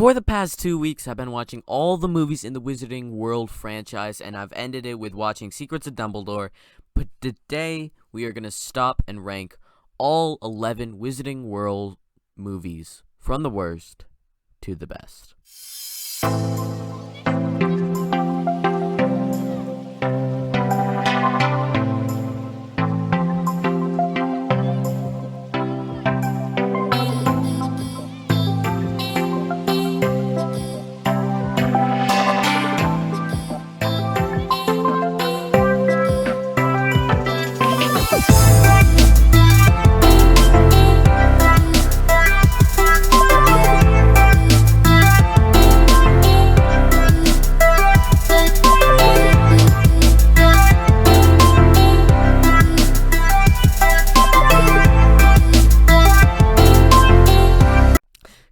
For the past 2 weeks, I've been watching all the movies in the Wizarding World franchise, and I've ended it with watching Secrets of Dumbledore. But today, we are going to stop and rank all 11 Wizarding World movies from the worst to the best.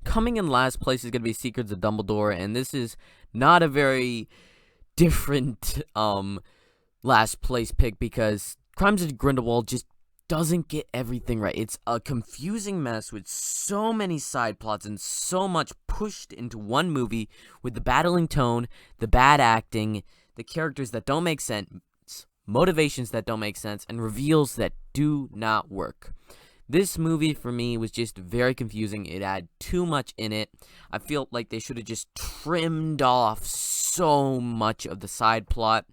Coming in last place is going to be Secrets of Dumbledore, and this is not a very different last place pick because Crimes of Grindelwald just doesn't get everything right. It's a confusing mess with so many side plots and so much pushed into one movie with the battling tone, the bad acting, the characters that don't make sense, motivations that don't make sense, and reveals that do not work. This movie, for me, was just very confusing. It had too much in it. I feel like they should have just trimmed off so much of the side plot,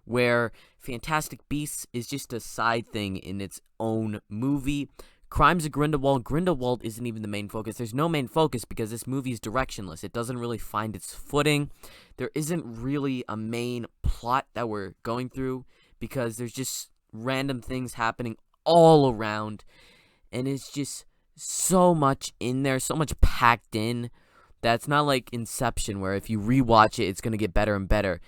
where Fantastic Beasts is just a side thing in its own movie. Crimes of Grindelwald isn't even the main focus. There's no main focus because this movie is directionless. It doesn't really find its footing. There isn't really a main plot that we're going through because there's just random things happening all around. And it's just so much in there, so much packed in, that's not like Inception, where if you rewatch it, it's going to get better and better.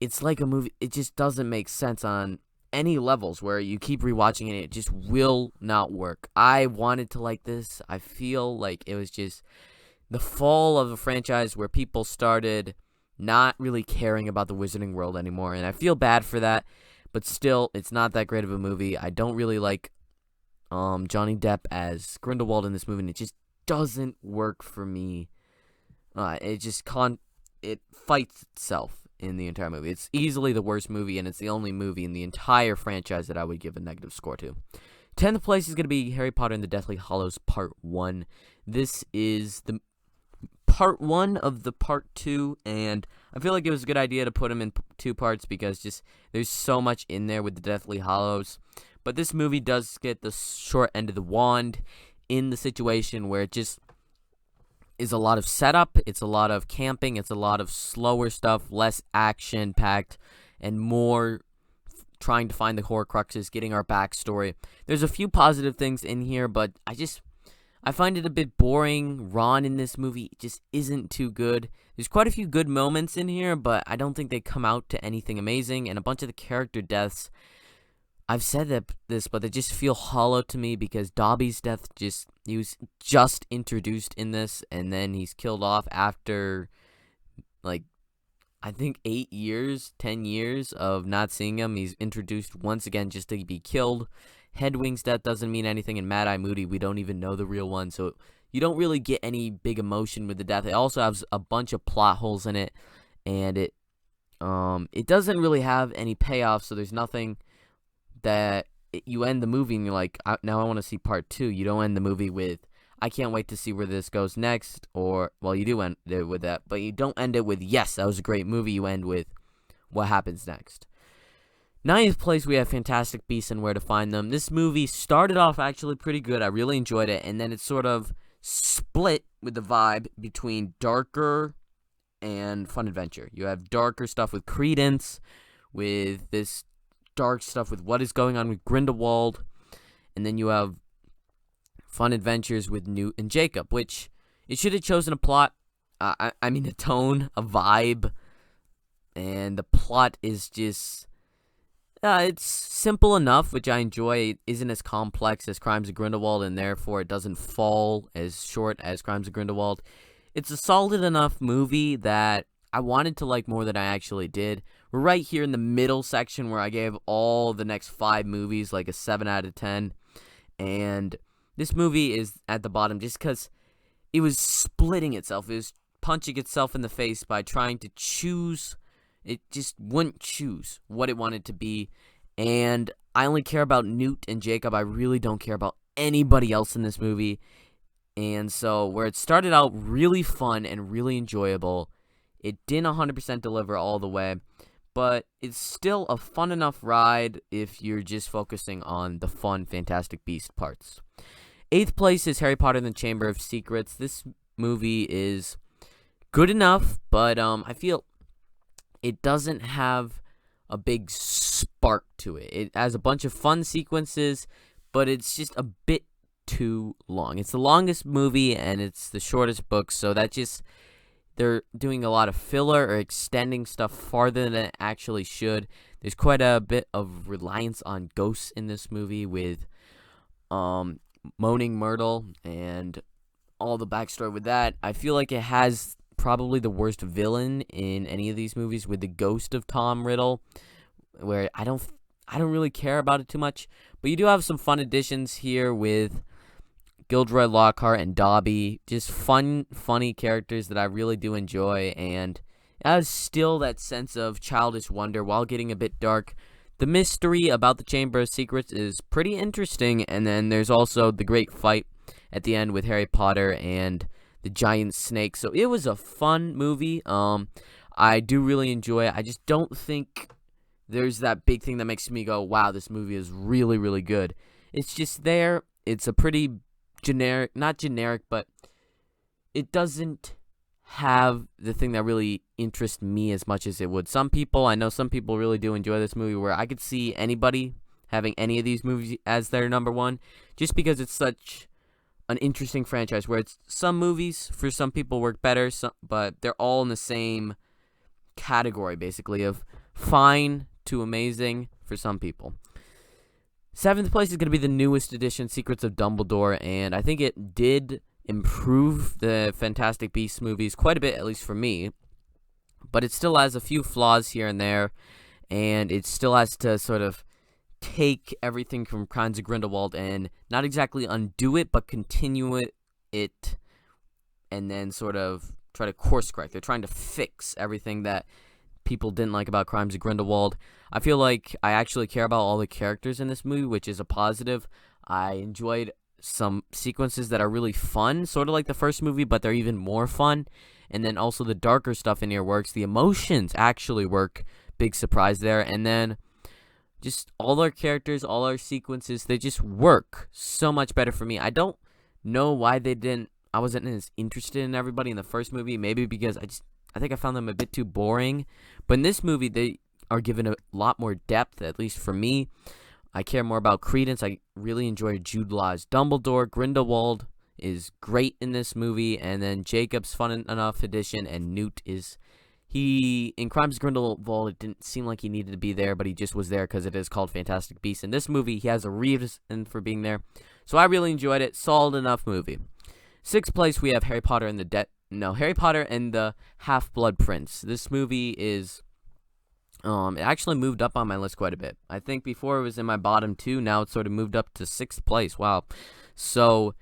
It's like a movie, it just doesn't make sense on any levels, where you keep rewatching it, it just will not work. I wanted to like this. I feel like it was just the fall of the franchise where people started not really caring about the Wizarding World anymore, and I feel bad for that, but still, it's not that great of a movie. I don't really like Johnny Depp as Grindelwald in this movie, and it just doesn't work for me. It fights itself in the entire movie. It's easily the worst movie, and it's the only movie in the entire franchise that I would give a negative score to. 10th place is going to be Harry Potter and the Deathly Hallows Part 1. This is the Part 1 of the Part 2, and I feel like it was a good idea to put them in two parts because just there's so much in there with the Deathly Hallows. But this movie does get the short end of the wand in the situation where it just is a lot of setup, it's a lot of camping, it's a lot of slower stuff, less action-packed, and more trying to find the Horcruxes, getting our backstory. There's a few positive things in here, but I find it a bit boring. Ron in this movie just isn't too good. There's quite a few good moments in here, but I don't think they come out to anything amazing, and a bunch of the character deaths, I've said this, but they just feel hollow to me because Dobby's death he was just introduced in this, and then he's killed off after, like, I think 8 years, 10 years of not seeing him. He's introduced once again just to be killed. Hedwig's death doesn't mean anything, and Mad-Eye Moody, we don't even know the real one, so you don't really get any big emotion with the death. It also has a bunch of plot holes in it, and it doesn't really have any payoff, so there's nothing that you end the movie and you're like, now I want to see part 2. You don't end the movie with, I can't wait to see where this goes next, or, well, you do end it with that, but you don't end it with, yes, that was a great movie. You end with, what happens next? 9th place, we have Fantastic Beasts and Where to Find Them. This movie started off actually pretty good. I really enjoyed it, and then it sort of split with the vibe between darker and fun adventure. You have darker stuff with Credence, with this dark stuff with what is going on with Grindelwald, and then you have fun adventures with Newt and Jacob, which it should have chosen a plot, a tone, a vibe, and the plot is just, it's simple enough, which I enjoy. It isn't as complex as Crimes of Grindelwald, and therefore it doesn't fall as short as Crimes of Grindelwald. It's a solid enough movie that I wanted to like more than I actually did. We're right here in the middle section where I gave all the next 5 movies like a 7 out of 10. And this movie is at the bottom just because it was splitting itself. It was punching itself in the face by trying to choose. It just wouldn't choose what it wanted to be. And I only care about Newt and Jacob. I really don't care about anybody else in this movie. And so where it started out really fun and really enjoyable, it didn't 100% deliver all the way. But it's still a fun enough ride if you're just focusing on the fun Fantastic Beasts parts. 8th place is Harry Potter and the Chamber of Secrets. This movie is good enough, but I feel it doesn't have a big spark to it. It has a bunch of fun sequences, but it's just a bit too long. It's the longest movie, and it's the shortest book, so that just... They're doing a lot of filler or extending stuff farther than it actually should. There's quite a bit of reliance on ghosts in this movie with Moaning Myrtle and all the backstory with that. I feel like it has probably the worst villain in any of these movies with the ghost of Tom Riddle, where I don't really care about it too much. But you do have some fun additions here with Gilderoy Lockhart and Dobby, just funny characters that I really do enjoy, and it has still that sense of childish wonder while getting a bit dark. The mystery about the Chamber of Secrets is pretty interesting, and then there's also the great fight at the end with Harry Potter and the giant snake. So it was a fun movie. I do really enjoy it. I just don't think there's that big thing that makes me go, wow, this movie is really, really good. It's just there. It's a pretty not generic, but it doesn't have the thing that really interests me as much as it would some people. I know some people really do enjoy this movie, where I could see anybody having any of these movies as their number one, just because it's such an interesting franchise, where it's some movies for some people work better, but they're all in the same category, basically, of fine to amazing for some people. 7th place is going to be the newest edition, Secrets of Dumbledore, and I think it did improve the Fantastic Beasts movies quite a bit, at least for me, but it still has a few flaws here and there, and it still has to sort of take everything from Crimes of Grindelwald and not exactly undo it, but continue it and then sort of try to course correct. They're trying to fix everything that people didn't like about Crimes of Grindelwald. I feel like I actually care about all the characters in this movie, which is a positive. I enjoyed some sequences that are really fun, sort of like the first movie, but they're even more fun. And then also the darker stuff in here works. The emotions actually work. Big surprise there. And then just all our characters, all our sequences, they just work so much better for me. I don't know why I wasn't as interested in everybody in the first movie. Maybe because I think I found them a bit too boring. But in this movie, they are given a lot more depth, at least for me. I care more about Credence. I really enjoy Jude Law's Dumbledore. Grindelwald is great in this movie. And then Jacob's fun enough addition. And Newt in Crimes of Grindelwald, it didn't seem like he needed to be there, but he just was there because it is called Fantastic Beasts. In this movie, he has a reason for being there. So I really enjoyed it. Solid enough movie. 6th place, we have Harry Potter and the Half-Blood Prince. This movie is... it actually moved up on my list quite a bit. I think before it was in my bottom 2, now it's sort of moved up to 6th place. Wow. So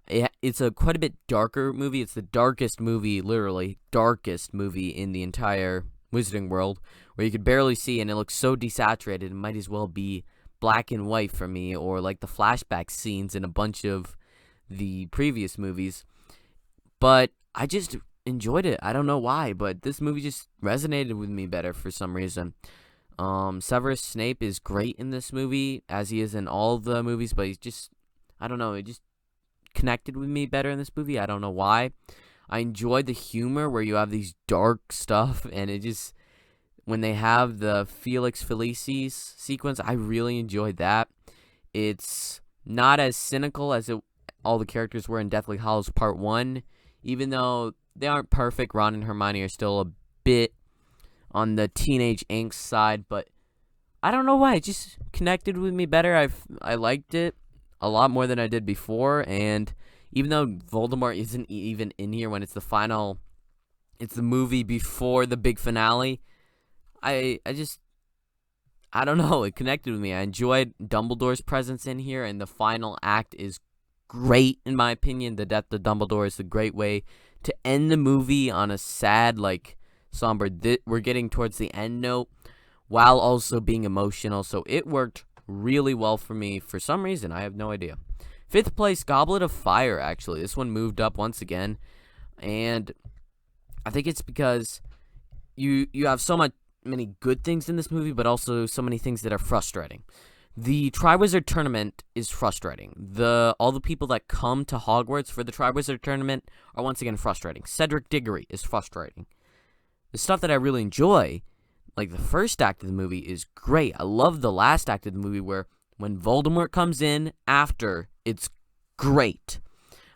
it's a quite a bit darker movie. It's the darkest movie, literally darkest movie in the entire Wizarding world, where you could barely see, and it looks so desaturated. It might as well be black and white for me, or like the flashback scenes in a bunch of the previous movies. But I just enjoyed it. I don't know why, but this movie just resonated with me better for some reason. Severus Snape is great in this movie, as he is in all the movies, but he's just, I don't know, it just connected with me better in this movie. I don't know why. I enjoyed the humor where you have these dark stuff, and it just, when they have the Felix Felicis sequence, I really enjoyed that. It's not as cynical as all the characters were in Deathly Hallows Part 1, even though they aren't perfect. Ron and Hermione are still a bit on the teenage angst side, but I don't know why. It just connected with me better. I liked it a lot more than I did before, and even though Voldemort isn't even in here when it's the movie before the big finale, I don't know, it connected with me. I enjoyed Dumbledore's presence in here, and the final act is great, in my opinion. The death of Dumbledore is a great way to end the movie on a sad, like, somber, we're getting towards the end note, while also being emotional, so it worked really well for me for some reason. I have no idea. 5th place, Goblet of Fire, actually. This one moved up once again, and I think it's because you have many good things in this movie, but also so many things that are frustrating. The Triwizard Tournament is frustrating. All the people that come to Hogwarts for the Triwizard Tournament are once again frustrating. Cedric Diggory is frustrating. The stuff that I really enjoy, like the first act of the movie, is great. I love the last act of the movie where when Voldemort comes in after, it's great.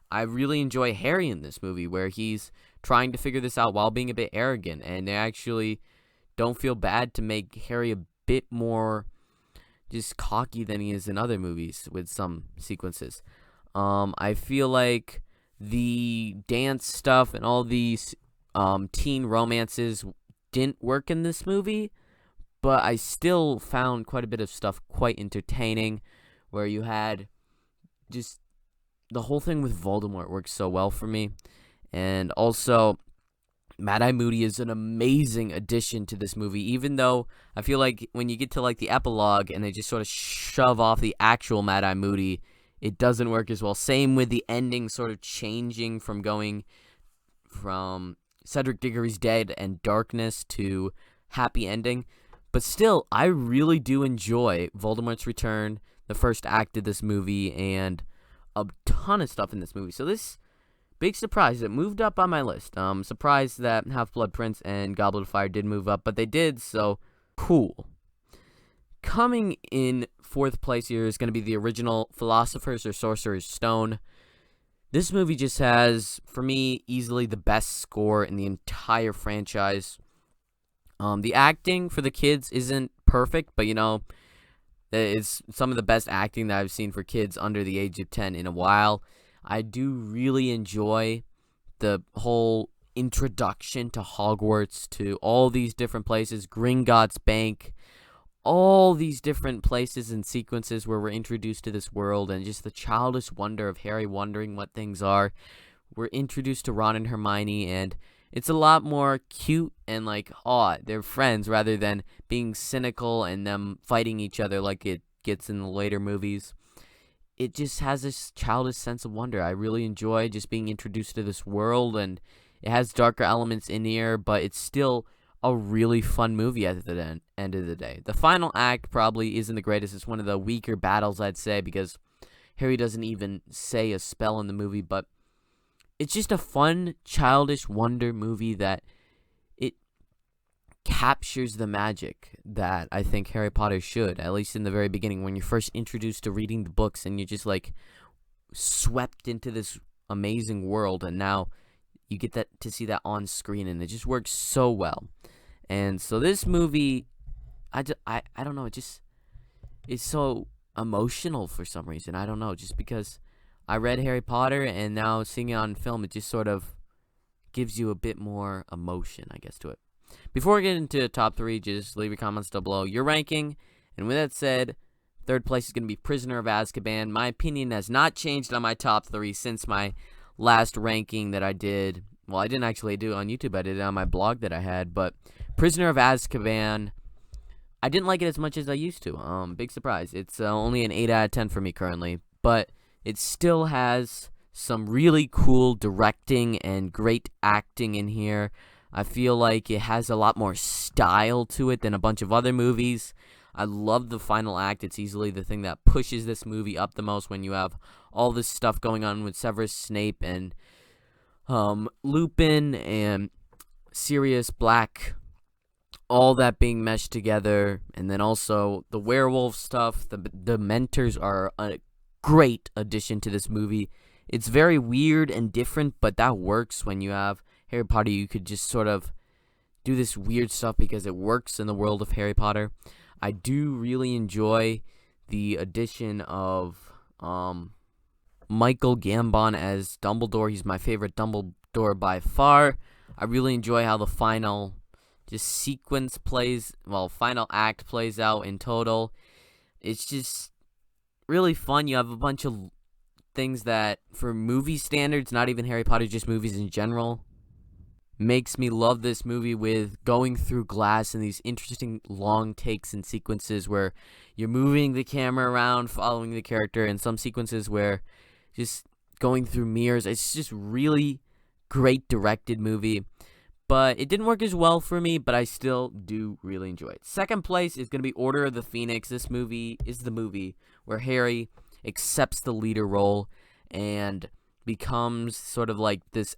I really enjoy Harry in this movie where he's trying to figure this out while being a bit arrogant, and they actually don't feel bad to make Harry a bit more just cocky than he is in other movies with some sequences. I feel like the dance stuff and all these teen romances didn't work in this movie, but I still found quite a bit of stuff quite entertaining, where you had just the whole thing with Voldemort works so well for me. And also, Mad-Eye Moody is an amazing addition to this movie, even though I feel like when you get to like the epilogue and they just sort of shove off the actual Mad-Eye Moody, it doesn't work as well. Same with the ending sort of changing from going from Cedric Diggory's dead and darkness to happy ending. But still, I really do enjoy Voldemort's return, the first act of this movie, and a ton of stuff in this movie. So this big surprise, it moved up on my list. Surprised that Half-Blood Prince and Goblet of Fire did move up, but they did, so cool. Coming in 4th place here is going to be the original Philosopher's or Sorcerer's Stone. This movie just has, for me, easily the best score in the entire franchise. The acting for the kids isn't perfect, but it's some of the best acting that I've seen for kids under the age of 10 in a while. I do really enjoy the whole introduction to Hogwarts, to all these different places, Gringotts Bank, all these different places and sequences where we're introduced to this world, and just the childish wonder of Harry wondering what things are. We're introduced to Ron and Hermione, and it's a lot more cute and like, they're friends, rather than being cynical and them fighting each other like it gets in the later movies. It just has this childish sense of wonder. I really enjoy just being introduced to this world, and it has darker elements in here, but it's still a really fun movie at the end of the day. The final act probably isn't the greatest. It's one of the weaker battles, I'd say, because Harry doesn't even say a spell in the movie, but it's just a fun, childish wonder movie that it captures the magic that I think Harry Potter should, at least in the very beginning, when you're first introduced to reading the books and you're just like swept into this amazing world, and now you get to see that on screen, and it just works so well. And so this movie, I don't know, it's so emotional for some reason. I don't know, just because I read Harry Potter, and now seeing it on film, it just sort of gives you a bit more emotion, I guess, to it. Before we get into the top 3, just leave your comments down below your ranking. And with that said, 3rd place is going to be Prisoner of Azkaban. My opinion has not changed on my top 3 since my last ranking that I did. Well, I didn't actually do it on YouTube. I did it on my blog that I had. But Prisoner of Azkaban, I didn't like it as much as I used to. Big surprise. It's only an 8 out of 10 for me currently. But it still has some really cool directing and great acting in here. I feel like it has a lot more style to it than a bunch of other movies. I love the final act. It's easily the thing that pushes this movie up the most, when you have all this stuff going on with Severus Snape and Lupin and Sirius Black, all that being meshed together. And then also the werewolf stuff. The Mentors are a great addition to this movie. It's very weird and different, but that works when you have Harry Potter. You could just sort of do this weird stuff because it works in the world of Harry Potter. I do really enjoy the addition of Michael Gambon as Dumbledore. He's my favorite Dumbledore by far. I really enjoy how the final final act plays out in total. It's just really fun. You have a bunch of things that, for movie standards, not even Harry Potter, just movies in general, makes me love this movie, with going through glass and these interesting long takes and sequences where you're moving the camera around, following the character, and some sequences where just going through mirrors. It's just really great directed movie. But it didn't work as well for me, but I still do really enjoy it. Second place is going to be Order of the Phoenix. This movie is the movie where Harry accepts the leader role and becomes sort of like this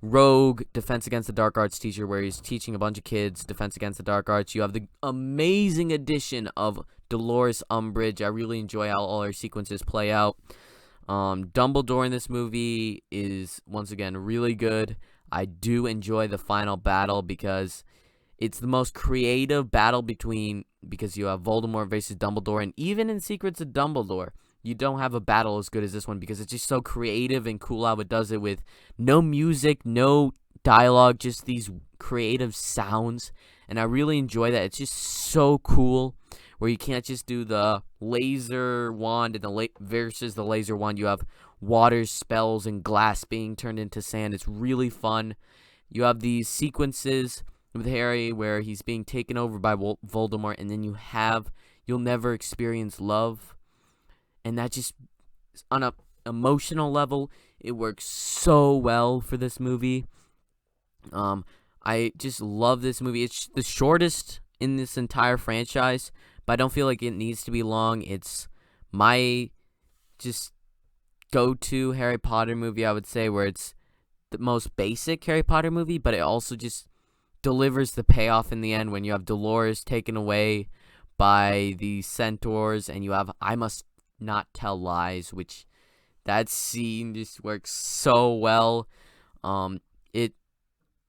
rogue Defense Against the Dark Arts teacher, where he's teaching a bunch of kids Defense Against the Dark Arts. You have the amazing addition of Dolores Umbridge. I really enjoy how all her sequences play out. Dumbledore in this movie is, once again, really good. I do enjoy the final battle because it's the most creative battle because you have Voldemort versus Dumbledore, and even in Secrets of Dumbledore, you don't have a battle as good as this one because it's just so creative and cool how it does it, with no music, no dialogue, just these creative sounds, and I really enjoy that. It's just so cool, where you can't just do the laser wand and versus the laser wand. You have water spells and glass being turned into sand. It's really fun. You have these sequences with Harry where he's being taken over by Voldemort, and then you'll never experience love, and that just, on a emotional level, it works so well for this movie. I just love this movie. It's the shortest in this entire franchise, but I don't feel like it needs to be long. It's my just go-to Harry Potter movie, I would say, where it's the most basic Harry Potter movie, but it also just delivers the payoff in the end when you have Dolores taken away by the centaurs, and you have I Must Not Tell Lies, which that scene just works so well.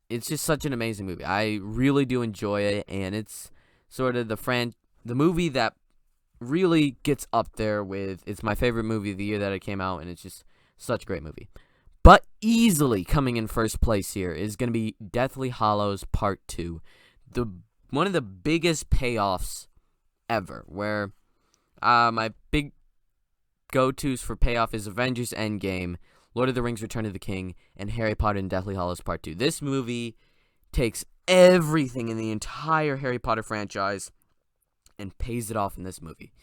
It's just such an amazing movie. I really do enjoy it, and it's sort of the movie that really gets up there with, it's my favorite movie of the year that it came out, and it's just such a great movie. But easily coming in first place here is going to be Deathly Hallows Part 2. One of the biggest payoffs ever, where my big go-tos for payoff is Avengers Endgame, Lord of the Rings Return of the King, and Harry Potter and Deathly Hallows Part 2. This movie takes everything in the entire Harry Potter franchise and pays it off in this movie,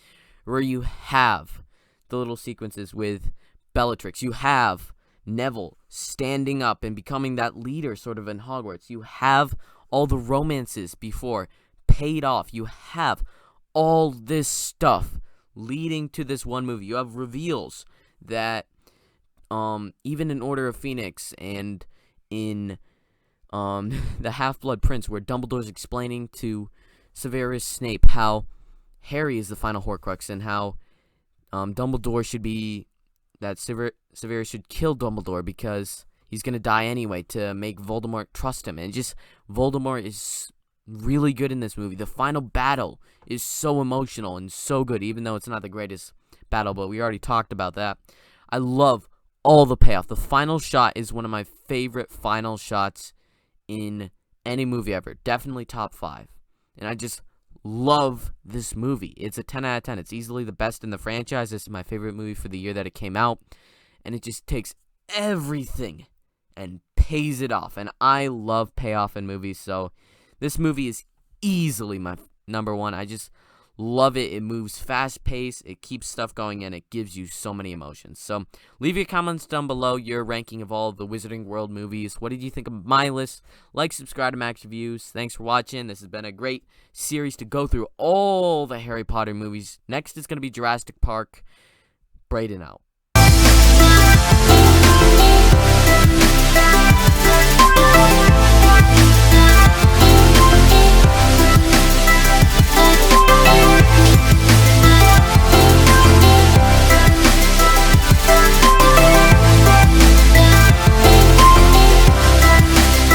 where you have the little sequences with Bellatrix. You have Neville standing up and becoming that leader sort of in Hogwarts. You have all the romances before paid off. You have all this stuff leading to this one movie. You have reveals that even in Order of Phoenix and in the Half-Blood Prince, where Dumbledore's explaining to Severus Snape how Harry is the final Horcrux, and how Dumbledore should be, that Severus should kill Dumbledore because he's going to die anyway, to make Voldemort trust him. And just, Voldemort is really good in this movie. The final battle is so emotional and so good, even though it's not the greatest battle, but we already talked about that. I love all the payoff. The final shot is one of my favorite final shots in any movie ever. Definitely top 5. And I just love this movie. It's a 10 out of 10. It's easily the best in the franchise. This is my favorite movie for the year that it came out. And it just takes everything and pays it off. And I love payoff in movies. So this movie is easily my number one. I just love it. It moves fast paced. It keeps stuff going, and it gives you so many emotions. So leave your comments down below, your ranking of all of the Wizarding World movies. What did you think of my list? Like, subscribe to Max Reviews. Thanks for watching. This has been a great series to go through all the Harry Potter movies. Next is going to be Jurassic Park. Braden out.